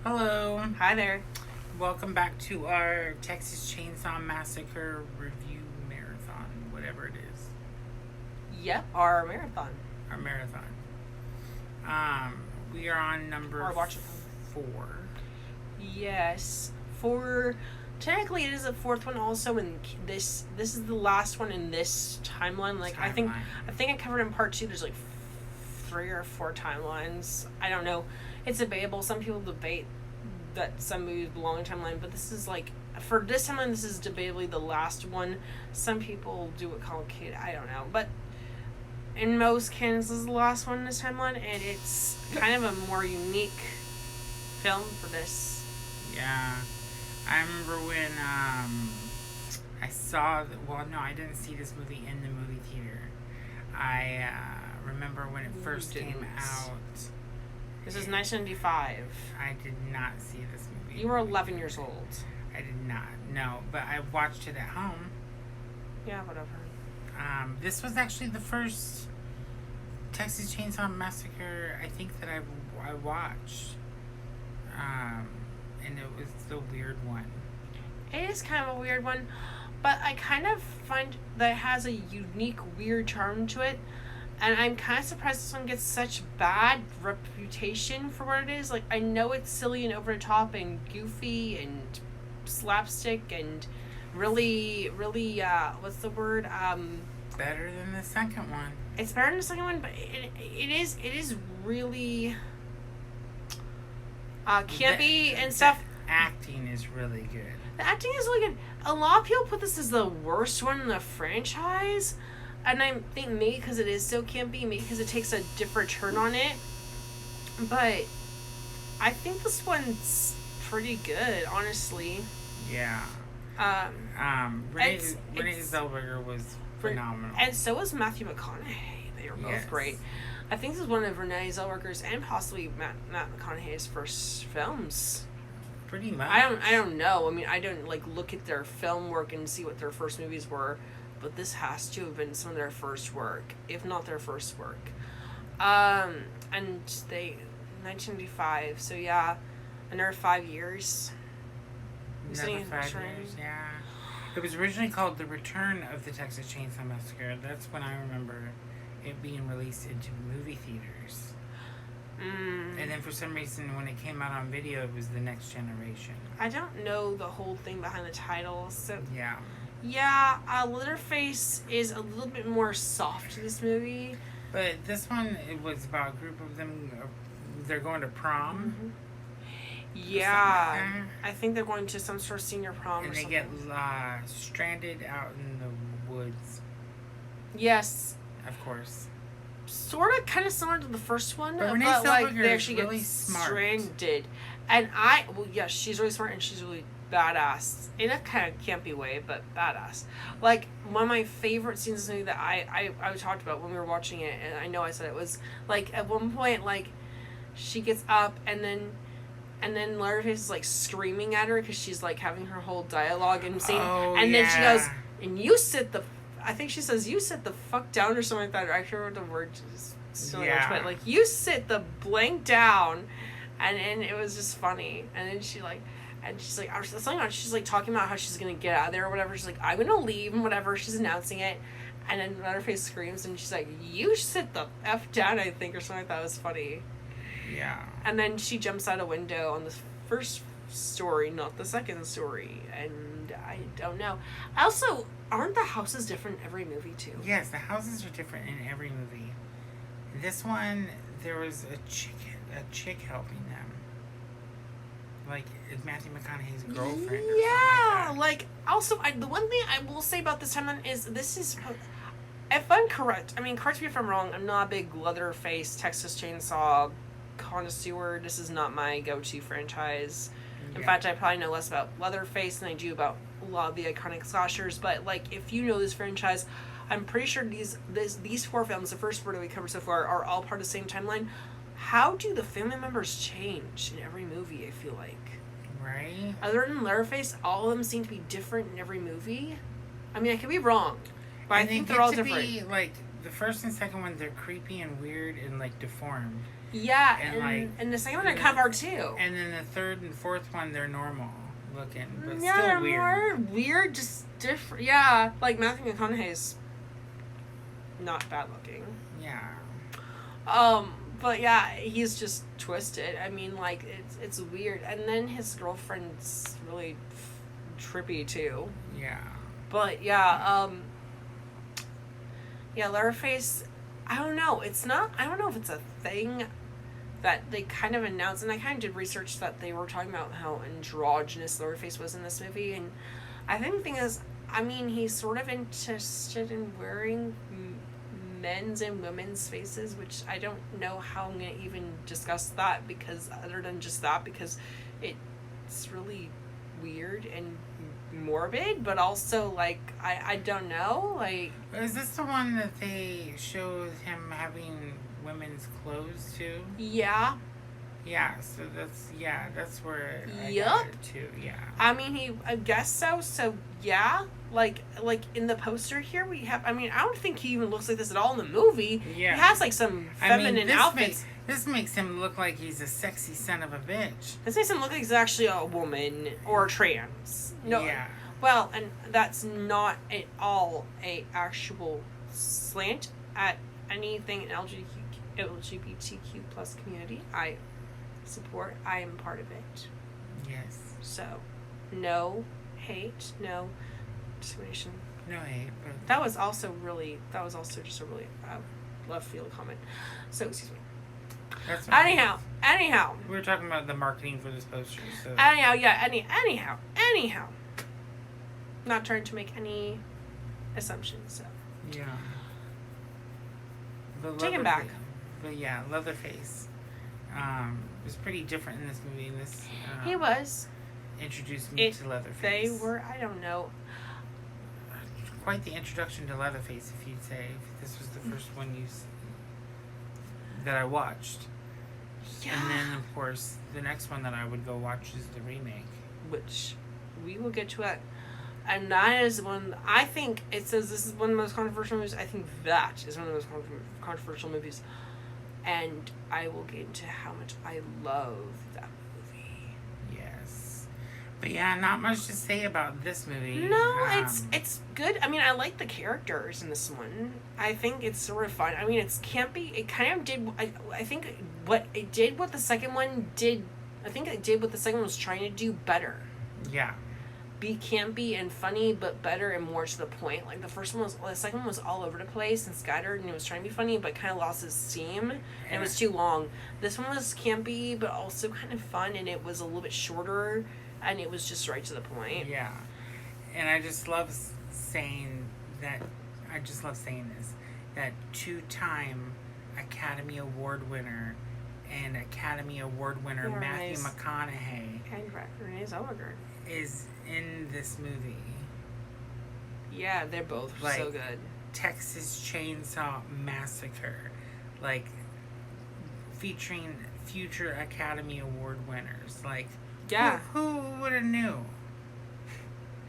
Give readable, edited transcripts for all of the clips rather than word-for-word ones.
Hello. Hi there. Welcome back to our Texas Chainsaw Massacre review marathon, whatever it is. Yep, our marathon. Our marathon. We are on number Our watch 4. Yes. Technically it is the fourth one also, and this is the last one in this timeline. I think I covered in part 2 there's like 3 or 4 timelines. I don't know. It's debatable. Some people debate that some movies belong in timeline, but this is like, for this timeline, this is debatably the last one. Some people do it complicated. I don't know, but in most cases, this is the last one in this timeline, and it's kind of a more unique film for this. Yeah. I remember when I saw, I didn't see this movie in the movie theater. I remember when it first came out. This is 1995. I did not see this movie. You were 11 years old. I did not, no, but I watched it at home. Yeah, whatever. This was actually the first Texas Chainsaw Massacre I think that I watched. And it was the weird one. It is kind of a weird one, but I kind of find that it has a unique, weird charm to it. And I'm kind of surprised this one gets such bad reputation for what it is. Like, I know it's silly and over the top and goofy and slapstick and really, what's the word? Better than the second one. It's better than the second one, but it is really campy and stuff. The acting is really good. The acting is really good. A lot of people put this as the worst one in the franchise. And I think maybe because it is so campy, maybe because it takes a different turn on it. But I think this one's pretty good, honestly. Yeah. Renee Zellweger was phenomenal. And so was Matthew McConaughey. They were both great. I think this is one of Renee Zellweger's and possibly Matt McConaughey's first films. Pretty much. I don't know. I mean, I don't look at their film work and see what their first movies were. But this has to have been some of their first work, if not their first work. And 1995, so yeah, another 5 years. Another 5 years, yeah. It was originally called The Return of the Texas Chainsaw Massacre. That's when I remember it being released into movie theaters. And then for some reason, when it came out on video, it was The Next Generation. I don't know the whole thing behind the title, so... Yeah. Yeah, Leatherface is a little bit more soft to this movie. But this one, it was about a group of them, they're going to prom. Mm-hmm. Yeah, I think they're going to some sort of senior prom and or something. something. Get stranded out in the woods. Yes. Of course. Sort of kind of similar to the first one, but Renee Zellweger they actually really get smart. Stranded. And she's really smart and she's really badass in a kind of campy way, but badass. Like, one of my favorite scenes in this movie that I talked about when we were watching it, and I know I said it, was like at one point, like, she gets up and then Leatherface is like screaming at her because she's like having her whole dialogue and scene, then she goes, and you sit the, I think she says, you sit the fuck down or something like that. I can't remember the word, but like, you sit the blank down, and it was just funny. And then she's like, she's like talking about how she's gonna get out of there or whatever. She's like, I'm gonna leave and whatever. She's announcing it, and then Leatherface screams and she's like, you sit the F down, I think, or something like that. It was funny. Yeah. And then she jumps out a window on the first story, not the second story, and I don't know. Also, aren't the houses different in every movie too? Yes, the houses are different in every movie. This one, there was a chick helping them. Like, Matthew McConaughey's girlfriend. Yeah, like also, the one thing I will say about this timeline is this is, if I'm correct, I mean, correct me if I'm wrong. I'm not a big Leatherface Texas Chainsaw connoisseur. This is not my go-to franchise. In fact, I probably know less about Leatherface than I do about a lot of the iconic slashers. But like, if you know this franchise, I'm pretty sure these 4 films, the first 4 that we covered so far, are all part of the same timeline. How do the family members change in every movie, I feel like? Right? Other than Leatherface, all of them seem to be different in every movie. I mean, I could be wrong, but I think they're all different. Like, the first and second one, they're creepy and weird and, like, deformed. Yeah, and the second one, they're kind of are too. And then the third and fourth one, they're normal looking, but yeah, still weird. More weird, just different. Yeah, like Matthew McConaughey's not bad looking. Yeah. But yeah, he's just twisted. I mean, like it's weird. And then his girlfriend's really trippy too. Yeah. But yeah, Leatherface. I don't know. It's not. I don't know if it's a thing that they kind of announced. And I kind of did research that they were talking about how androgynous Leatherface was in this movie. And I think the thing is, I mean, he's sort of interested in wearing men's and women's faces, which I don't know how I'm going to even discuss that because it's really weird and morbid, but also like I don't know, like, is this the one that they showed him having women's clothes too? Yeah, so that's where I yep. got it too. Yeah, I mean, I guess so yeah, like in the poster here we have, I mean, I don't think he even looks like this at all in the movie. Yeah, he has like some feminine outfits. This makes him look like he's a sexy son of a bitch. This makes him look like he's actually a woman or trans. No, yeah. Well, and that's not at all a actual slant at anything in LGBTQ plus community. I support. I am part of it. Yes. So, no hate, no discrimination. No hate. But that was also just a really left field comment. So, excuse me. That's Anyhow. We were talking about the marketing for this poster. So. Anyhow. Not trying to make any assumptions. So. Yeah. Take him back. But yeah, Leatherface was pretty different in this movie. He was. Introduced me to Leatherface. They were, I don't know. Quite the introduction to Leatherface, if you'd say. If this was the first one that I watched. Yeah. And then, of course, the next one that I would go watch is the remake. Which we will get to it. And that is one, I think, it says this is one of the most controversial movies. I think that is one of the most controversial movies. And I will get into how much I love that movie. Yes. But yeah, not much to say about this movie. No, it's good. I mean, I like the characters in this one. I think it's sort of fun. I mean, it's campy. It kind of did, I think what it did what the second one did, I think it did what the second one was trying to do better. Yeah. Be campy and funny, but better and more to the point. Like the second one was all over the place and scattered, and it was trying to be funny, but kind of lost its steam, and it was too long. This one was campy, but also kind of fun, and it was a little bit shorter, and it was just right to the point. Yeah, and I just love saying that. I just love saying this, that 2-time Academy Award winner and Academy Award winner Matthew McConaughey and Renee Zellweger is in this movie. Yeah, they're both so good. Texas Chainsaw Massacre, like featuring future Academy Award winners. Like, yeah, who would have knew?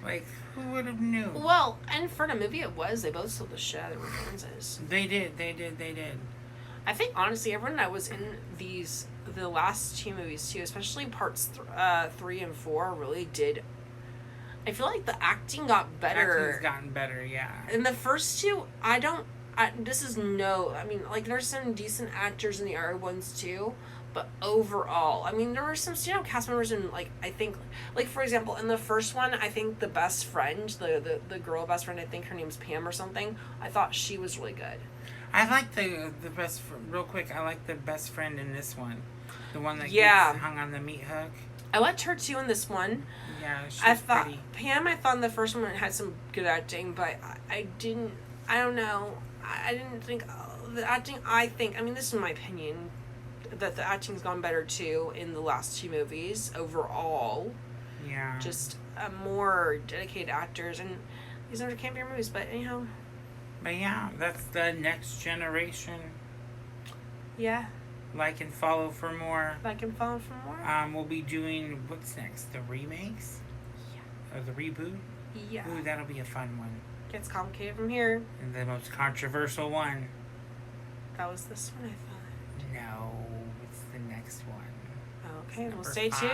Like, who would have knew? Well, and for the movie it was, they both sold the shit out of their performances. They did. I think honestly, everyone that was in the last two movies too, especially parts 3 and 4, really did. I feel like the acting got better. Acting's gotten better, yeah. In the first two, there's some decent actors in the other ones too, but overall, I mean, there were some cast members in, like, I think, like, for example, in the first one, I think the best friend, the girl best friend, I think her name's Pam or something, I thought she was really good. I like the best, real quick, I like the best friend in this one. The one that gets hung on the meat hook. I liked her too in this one. Yeah, she's pretty. Pam, I thought in the first one had some good acting, but I didn't think the acting, I mean, this is my opinion, that the acting's gone better too in the last two movies overall. Yeah. Just more dedicated actors, and these are campier movies, but anyhow. But yeah, that's the next generation. Yeah. Like and follow for more. We'll be doing, what's next? The remakes? Yeah. Or the reboot? Yeah. Ooh, that'll be a fun one. Gets complicated from here. And the most controversial one. That was this one, I thought. No. next one. Okay, well, Number stay 5. tuned.